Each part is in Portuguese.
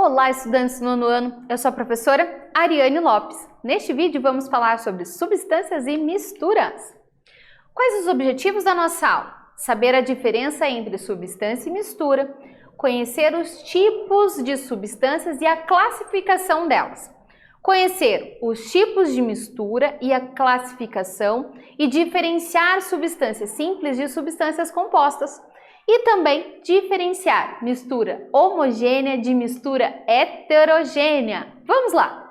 Olá, estudantes do nono ano! Eu sou a professora Ariane Lopes. Neste vídeo vamos falar sobre substâncias e misturas. Quais os objetivos da nossa aula? Saber a diferença entre substância e mistura, conhecer os tipos de substâncias e a classificação delas, conhecer os tipos de mistura e a classificação e diferenciar substâncias simples de substâncias compostas. E também diferenciar mistura homogênea de mistura heterogênea. Vamos lá!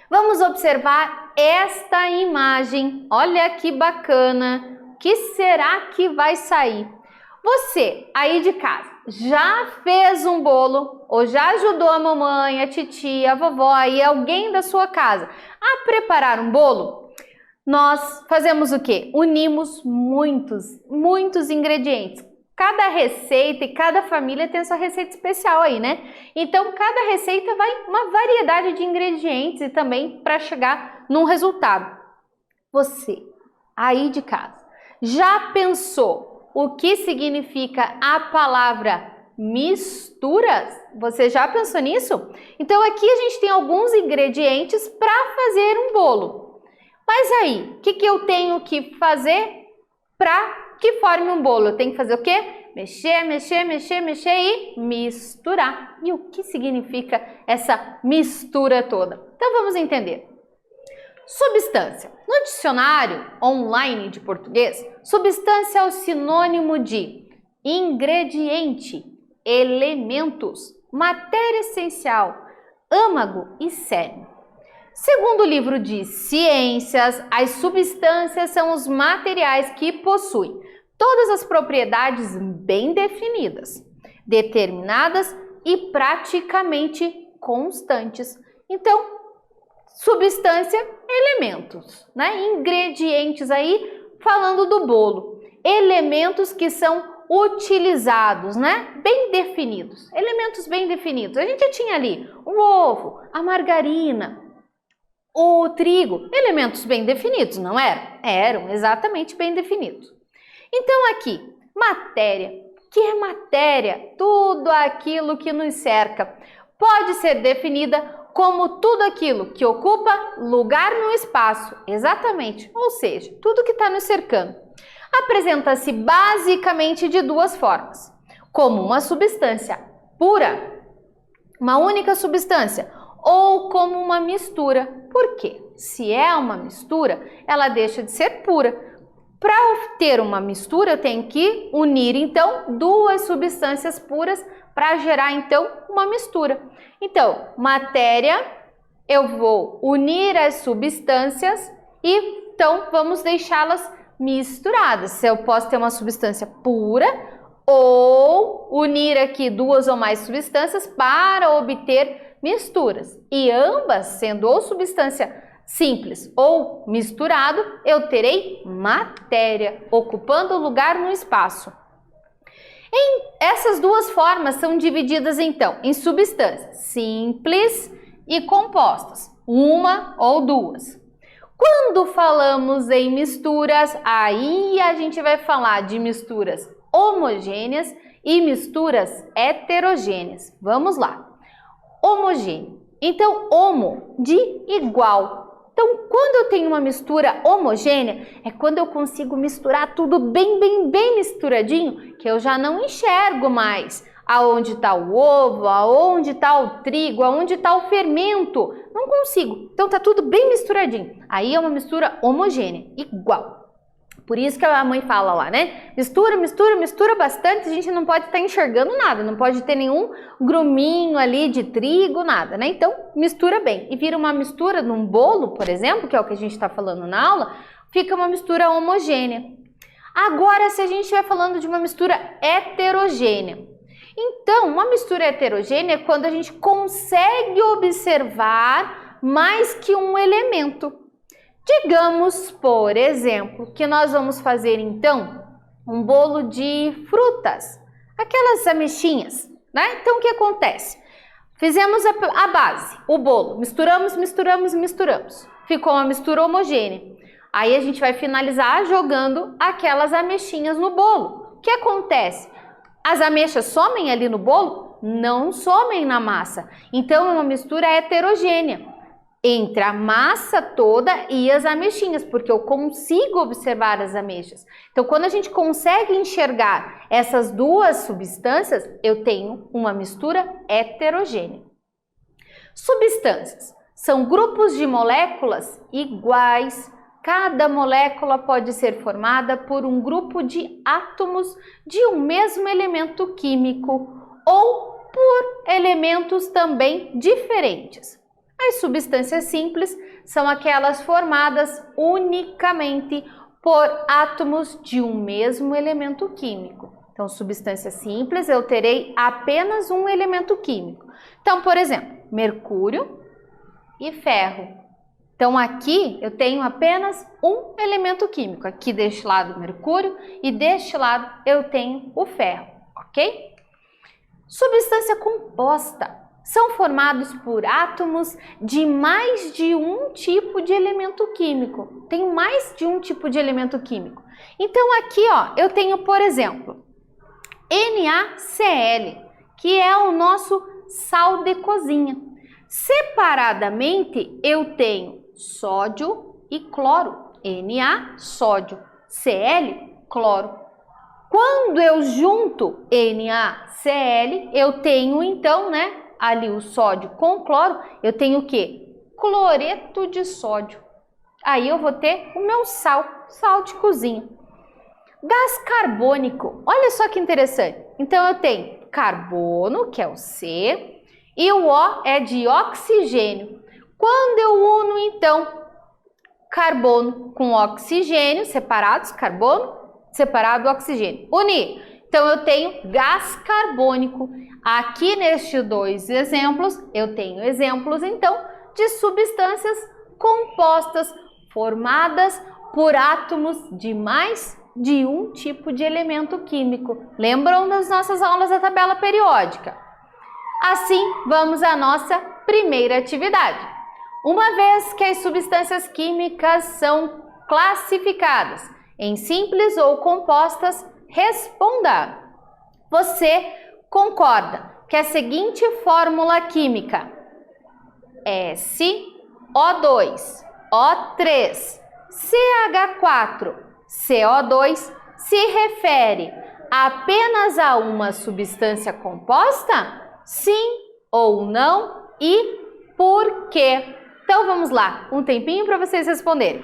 Vamos observar esta imagem. Olha que bacana! O que será que vai sair? Você, aí de casa, já fez um bolo ou já ajudou a mamãe, a titia, a vovó e alguém da sua casa a preparar um bolo? Nós fazemos o quê? Unimos muitos ingredientes. Cada receita e cada família tem a sua receita especial aí, né? Então, cada receita vai uma variedade de ingredientes e também para chegar num resultado. Você, aí de casa, já pensou o que significa a palavra misturas? Você já pensou nisso? Então, aqui a gente tem alguns ingredientes para fazer um bolo. Mas aí, o que eu tenho que fazer para que forme um bolo? Eu tenho que fazer o quê? Mexer e misturar. E o que significa essa mistura toda? Então vamos entender. Substância. No dicionário online de português, substância é o sinônimo de ingrediente, elementos, matéria essencial, âmago e cerne. Segundo o livro de ciências, as substâncias são os materiais que possuem todas as propriedades bem definidas, determinadas e praticamente constantes. Então, substância, elementos, né? Ingredientes aí, falando do bolo. Elementos que são utilizados, né? Bem definidos. Elementos bem definidos. A gente já tinha ali o ovo, a margarina, o trigo, elementos bem definidos, não eram? Eram exatamente bem definidos. Então aqui, matéria. O que é matéria? Tudo aquilo que nos cerca. Pode ser definida como tudo aquilo que ocupa lugar no espaço. Exatamente, ou seja, tudo que está nos cercando. Apresenta-se basicamente de duas formas. Como uma substância pura, uma única substância, ou como uma mistura. Por quê? Se é uma mistura, ela deixa de ser pura. Para ter uma mistura, eu tenho que unir, então, duas substâncias puras para gerar, então, uma mistura. Então, matéria, eu vou unir as substâncias e, então, vamos deixá-las misturadas. Eu posso ter uma substância pura ou unir aqui duas ou mais substâncias para obter misturas. E ambas, sendo ou substância simples ou misturado, eu terei matéria, ocupando lugar no espaço. Essas duas formas são divididas, então, em substâncias simples e compostas, uma ou duas. Quando falamos em misturas, aí a gente vai falar de misturas homogêneas e misturas heterogêneas. Vamos lá. Homogêneo. Então, homo, de igual. Então, quando eu tenho uma mistura homogênea, é quando eu consigo misturar tudo bem misturadinho, que eu já não enxergo mais aonde está o ovo, aonde está o trigo, aonde está o fermento. Não consigo. Então, está tudo bem misturadinho. Aí é uma mistura homogênea, igual. Por isso que a mãe fala lá, né? Mistura bastante, a gente não pode estar enxergando nada, não pode ter nenhum gruminho ali de trigo, nada, né? Então, mistura bem. E vira uma mistura num bolo, por exemplo, que é o que a gente está falando na aula, fica uma mistura homogênea. Agora, se a gente estiver falando de uma mistura heterogênea. Então, uma mistura heterogênea é quando a gente consegue observar mais que um elemento. Digamos, por exemplo, que nós vamos fazer, então, um bolo de frutas, aquelas ameixinhas, né? Então, o que acontece? Fizemos a base, o bolo, misturamos. Ficou uma mistura homogênea. Aí, a gente vai finalizar jogando aquelas ameixinhas no bolo. O que acontece? As ameixas somem ali no bolo? não somem na massa. Então, é uma mistura heterogênea entre a massa toda e as ameixinhas, porque eu consigo observar as ameixas. Então, quando a gente consegue enxergar essas duas substâncias, eu tenho uma mistura heterogênea. Substâncias são grupos de moléculas iguais. Cada molécula pode ser formada por um grupo de átomos de um mesmo elemento químico ou por elementos também diferentes. As substâncias simples são aquelas formadas unicamente por átomos de um mesmo elemento químico. Então, substância simples, eu terei apenas um elemento químico. Então, por exemplo, mercúrio e ferro. Então, aqui eu tenho apenas um elemento químico. Aqui deste lado, o mercúrio, e deste lado eu tenho o ferro, ok? Substância composta são formados por átomos de mais de um tipo de elemento químico. Tem mais de um tipo de elemento químico. Então, aqui, ó, eu tenho, por exemplo, NaCl, que é o nosso sal de cozinha. Separadamente, eu tenho sódio e cloro. Na, sódio, Cl, cloro. Quando eu junto NaCl, eu tenho então, né, ali o sódio com cloro, eu tenho o quê? Cloreto de sódio. Aí eu vou ter o meu sal de cozinha. Gás carbônico, olha só que interessante. Então eu tenho carbono, que é o C, e o O é de oxigênio. Quando eu uno, então, carbono com oxigênio, separados, carbono, separado oxigênio. Unir. Então, eu tenho gás carbônico. Aqui nestes dois exemplos, eu tenho exemplos, então, de substâncias compostas, formadas por átomos de mais de um tipo de elemento químico. Lembram das nossas aulas da tabela periódica? Assim, vamos à nossa primeira atividade. Uma vez que as substâncias químicas são classificadas em simples ou compostas, responda. Você concorda que a seguinte fórmula química SO2, O3, CH4, CO2 se refere apenas a uma substância composta? Sim ou não e por quê? Então vamos lá, um tempinho para vocês responderem.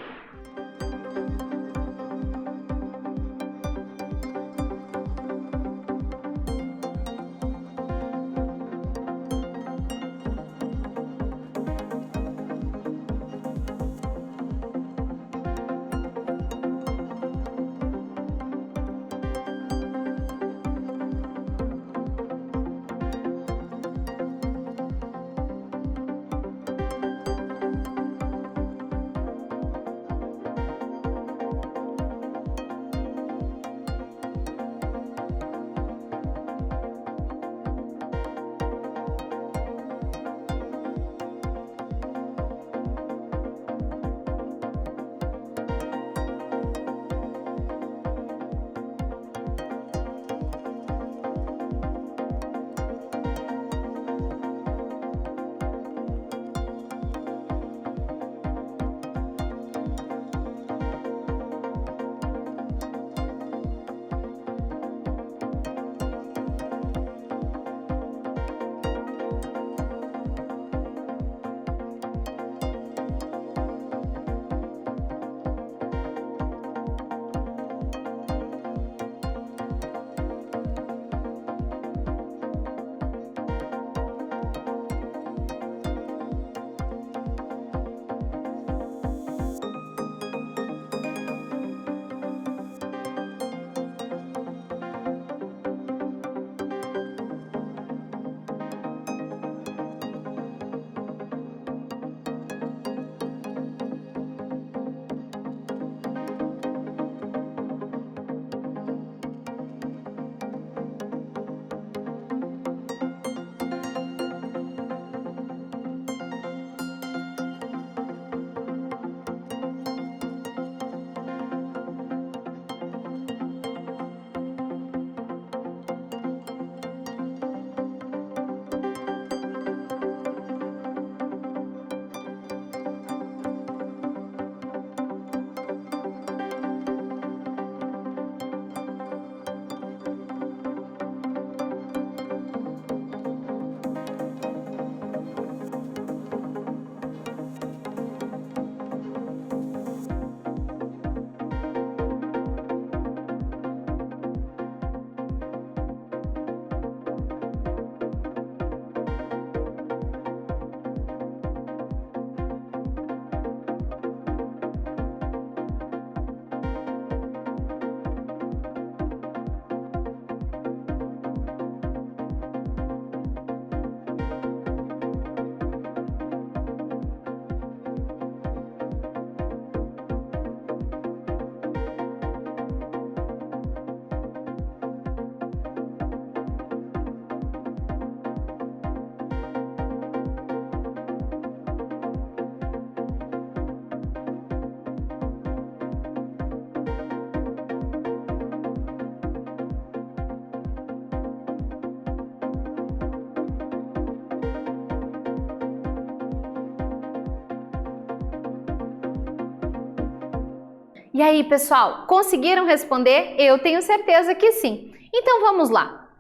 E aí, pessoal, conseguiram responder? Eu tenho certeza que sim. Então vamos lá.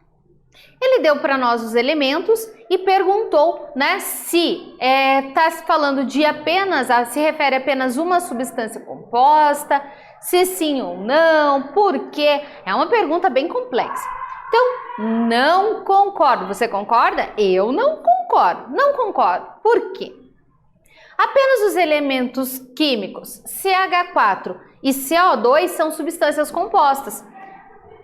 Ele deu para nós os elementos e perguntou, né, se está se falando de apenas, se refere a apenas uma substância composta, se sim ou não, por quê? É uma pergunta bem complexa. Então, não concordo. Você concorda? Eu não concordo. Não concordo. Por quê? Apenas os elementos químicos CH4 e CO2 são substâncias compostas.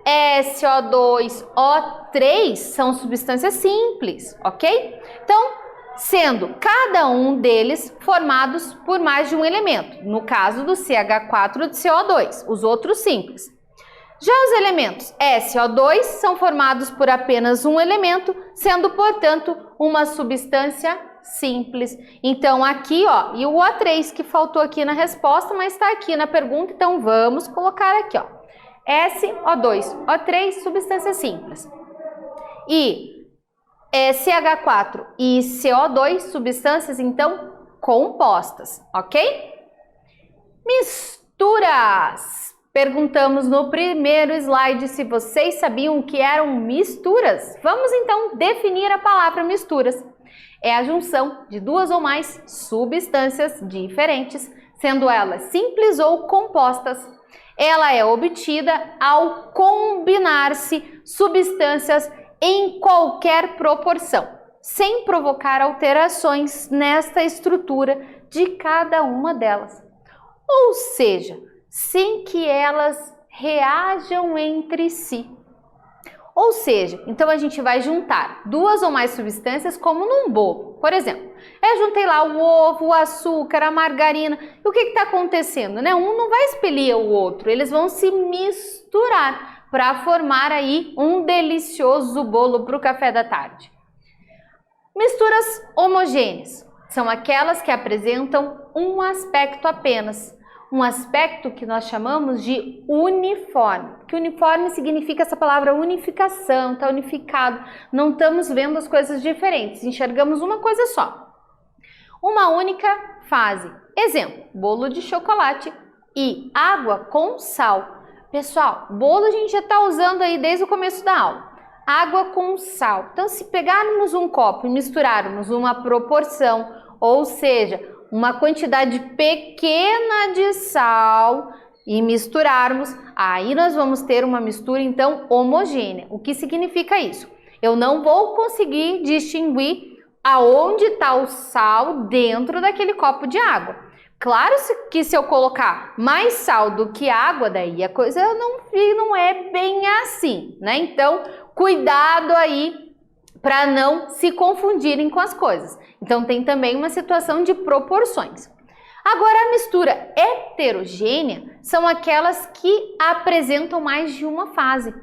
SO2, O3 são substâncias simples, ok? Então, sendo cada um deles formados por mais de um elemento, no caso do CH4 e do CO2, os outros simples. Já os elementos SO2 são formados por apenas um elemento, sendo, portanto, uma substância simples. Então, aqui, ó, e o O3 que faltou aqui na resposta, mas está aqui na pergunta, então vamos colocar aqui, ó. SO2, O3, substância simples. E CH4 e CO2, substâncias, então, compostas, ok? Misturas. Perguntamos no primeiro slide se vocês sabiam o que eram misturas. Vamos, então, definir a palavra misturas. É a junção de duas ou mais substâncias diferentes, sendo elas simples ou compostas. Ela é obtida ao combinar-se substâncias em qualquer proporção, sem provocar alterações nesta estrutura de cada uma delas. Ou seja, sem que elas reajam entre si. Ou seja, então a gente vai juntar duas ou mais substâncias como num bolo. Por exemplo, eu juntei lá o ovo, o açúcar, a margarina. E o que está acontecendo, né? Um não vai expelir o outro, eles vão se misturar para formar aí um delicioso bolo para o café da tarde. Misturas homogêneas são aquelas que apresentam um aspecto apenas. Um aspecto que nós chamamos de uniforme, que uniforme significa essa palavra unificação, está unificado, não estamos vendo as coisas diferentes, enxergamos uma coisa só. Uma única fase, exemplo, bolo de chocolate e água com sal. Pessoal, bolo a gente já está usando aí desde o começo da aula, água com sal. Então, se pegarmos um copo e misturarmos uma proporção, ou seja, uma quantidade pequena de sal e misturarmos, aí nós vamos ter uma mistura então homogênea. O que significa isso? Eu não vou conseguir distinguir aonde está o sal dentro daquele copo de água. Claro que se eu colocar mais sal do que água, daí a coisa não é bem assim, né? Então, cuidado aí para não se confundirem com as coisas. Então, tem também uma situação de proporções. Agora, a mistura heterogênea são aquelas que apresentam mais de uma fase.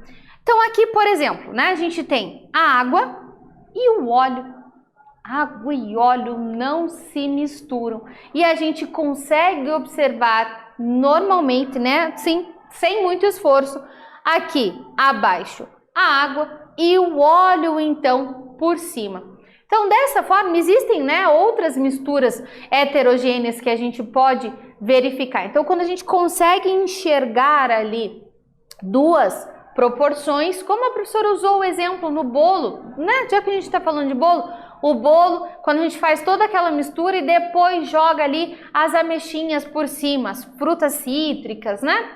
Então, aqui, por exemplo, né, a gente tem a água e o óleo. Água e óleo não se misturam. E a gente consegue observar normalmente, né, sim, sem muito esforço, aqui abaixo a água e o óleo, então, por cima. Então, dessa forma, existem, né, outras misturas heterogêneas que a gente pode verificar. Então, quando a gente consegue enxergar ali duas proporções, como a professora usou o exemplo no bolo, né? Já que a gente está falando de bolo, o bolo, quando a gente faz toda aquela mistura e depois joga ali as ameixinhas por cima, as frutas cítricas, né?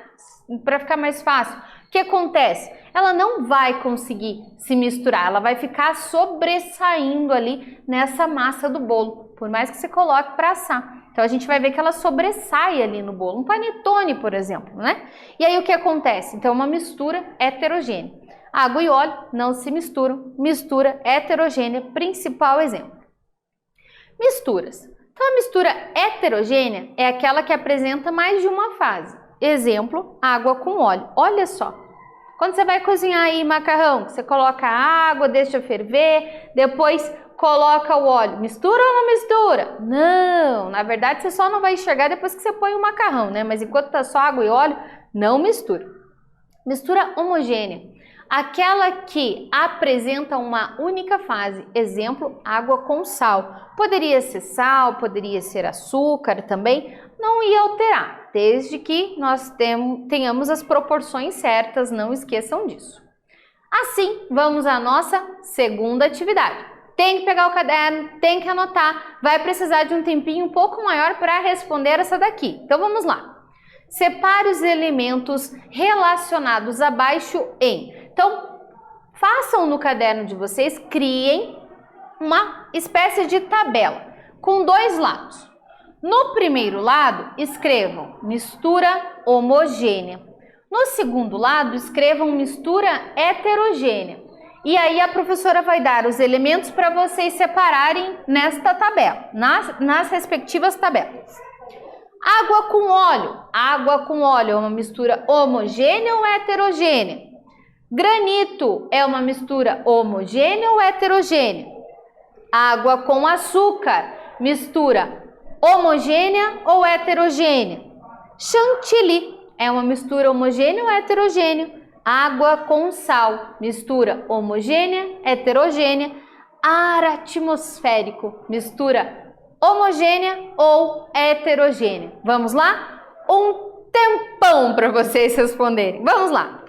Para ficar mais fácil. O que acontece? Ela não vai conseguir se misturar, ela vai ficar sobressaindo ali nessa massa do bolo, por mais que você coloque para assar. Então a gente vai ver que ela sobressai ali no bolo, um panetone, por exemplo, né? E aí o que acontece? Então uma mistura heterogênea. Água e óleo não se misturam, mistura heterogênea, principal exemplo. Misturas. Então a mistura heterogênea é aquela que apresenta mais de uma fase. Exemplo, água com óleo. Olha só. Quando você vai cozinhar aí macarrão, você coloca a água, deixa ferver, depois coloca o óleo. Mistura ou não mistura? Não, na verdade você só não vai enxergar depois que você põe o macarrão, né? Mas enquanto tá só água e óleo, não mistura. Mistura homogênea. Aquela que apresenta uma única fase. Exemplo, água com sal. Poderia ser sal, poderia ser açúcar também, não ia alterar. desde que nós tenhamos as proporções certas, não esqueçam disso. Assim, vamos à nossa segunda atividade. Tem que pegar o caderno, tem que anotar, vai precisar de um tempinho um pouco maior para responder essa daqui. Então vamos lá. Separe os elementos relacionados abaixo em. Então, façam no caderno de vocês, criem uma espécie de tabela com dois lados. No primeiro lado, escrevam mistura homogênea. No segundo lado, escrevam mistura heterogênea. E aí a professora vai dar os elementos para vocês separarem nesta tabela, nas respectivas tabelas. Água com óleo. Água com óleo é uma mistura homogênea ou heterogênea? Granito é uma mistura homogênea ou heterogênea? Água com açúcar, mistura homogênea ou heterogênea? Chantilly é uma mistura homogênea ou heterogênea? Água com sal, mistura homogênea, heterogênea. Ar atmosférico, mistura homogênea ou heterogênea? Vamos lá? Um tempão para vocês responderem. Vamos lá!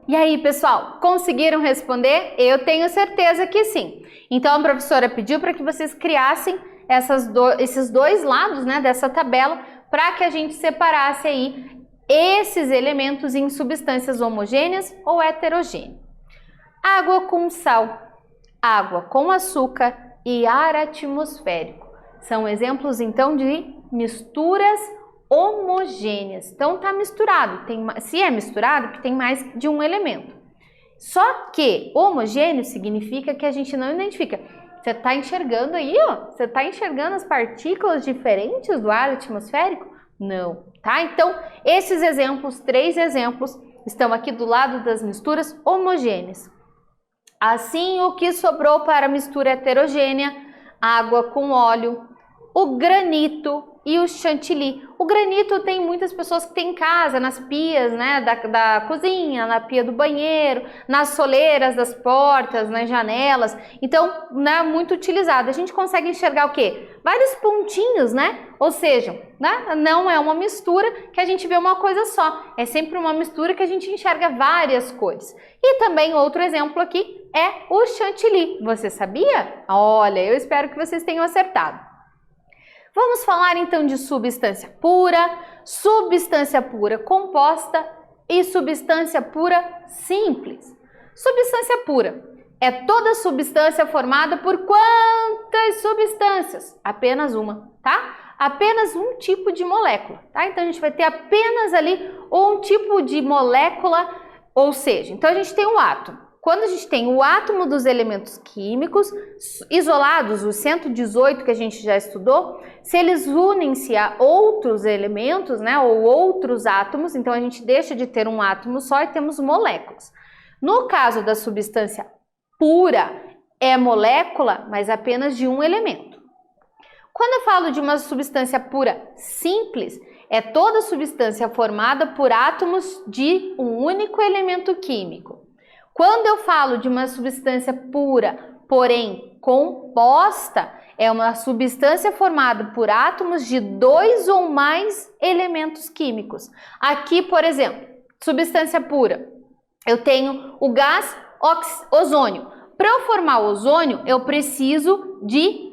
E aí, pessoal, conseguiram responder? Eu tenho certeza que sim. Então, a professora pediu para que vocês criassem esses dois lados, né, dessa tabela para que a gente separasse aí esses elementos em substâncias homogêneas ou heterogêneas. Água com sal, água com açúcar e ar atmosférico. São exemplos, então, de misturas homogêneas. Então, tá misturado. Se é misturado, porque tem mais de um elemento. Só que homogêneo significa que a gente não identifica. Você está enxergando aí, ó? Você está enxergando as partículas diferentes do ar atmosférico? Não, tá? Então, esses exemplos, 3 exemplos, estão aqui do lado das misturas homogêneas. Assim, o que sobrou para a mistura heterogênea? Água com óleo, o granito e o chantilly. O granito tem muitas pessoas que têm em casa, nas pias, né, da cozinha, na pia do banheiro, nas soleiras das portas, nas janelas. Então, né, muito utilizado. A gente consegue enxergar o quê? Vários pontinhos, né? Ou seja, né, não é uma mistura que a gente vê uma coisa só. É sempre uma mistura que a gente enxerga várias cores. E também outro exemplo aqui é o chantilly. Você sabia? Olha, eu espero que vocês tenham acertado. Vamos falar então de substância pura composta e substância pura simples. Substância pura é toda substância formada por quantas substâncias? Apenas uma, tá? Apenas um tipo de molécula, tá? Então a gente vai ter apenas ali um tipo de molécula, ou seja, então a gente tem um átomo. Quando a gente tem o átomo dos elementos químicos isolados, os 118 que a gente já estudou, se eles unem-se a outros elementos, né, ou outros átomos, então a gente deixa de ter um átomo só e temos moléculas. No caso da substância pura, é molécula, mas apenas de um elemento. Quando eu falo de uma substância pura simples, é toda substância formada por átomos de um único elemento químico. Quando eu falo de uma substância pura, porém composta, é uma substância formada por átomos de 2 ou mais elementos químicos. Aqui, por exemplo, substância pura, eu tenho o gás ozônio. Para eu formar o ozônio, eu preciso de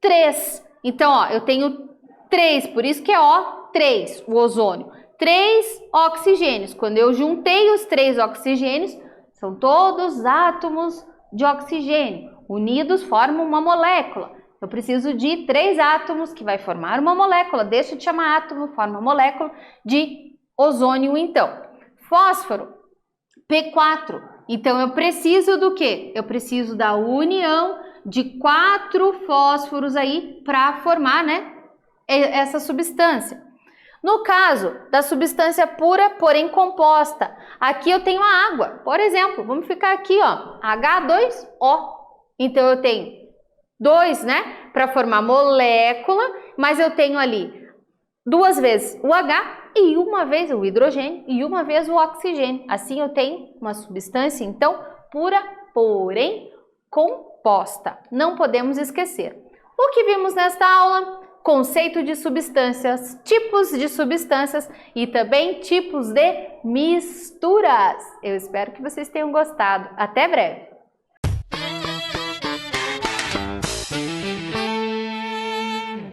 3. Então, ó, eu tenho 3, por isso que é O3, o ozônio. 3 oxigênios. Quando eu juntei os 3 oxigênios, são todos átomos de oxigênio. Unidos formam uma molécula. Eu preciso de 3 átomos que vai formar uma molécula. Deixa de chamar átomo, forma molécula de ozônio, então. Fósforo, P4. Então, eu preciso do quê? Eu preciso da união de 4 fósforos aí para formar, né, essa substância. No caso da substância pura, porém composta, aqui eu tenho a água. Por exemplo, vamos ficar aqui, ó, H2O. Então, eu tenho 2, né, para formar molécula, mas eu tenho ali 2 vezes o H e 1 vez o hidrogênio e 1 vez o oxigênio. Assim, eu tenho uma substância, então, pura, porém composta. Não podemos esquecer. O que vimos nesta aula? Conceito de substâncias, tipos de substâncias e também tipos de misturas. Eu espero que vocês tenham gostado. Até breve!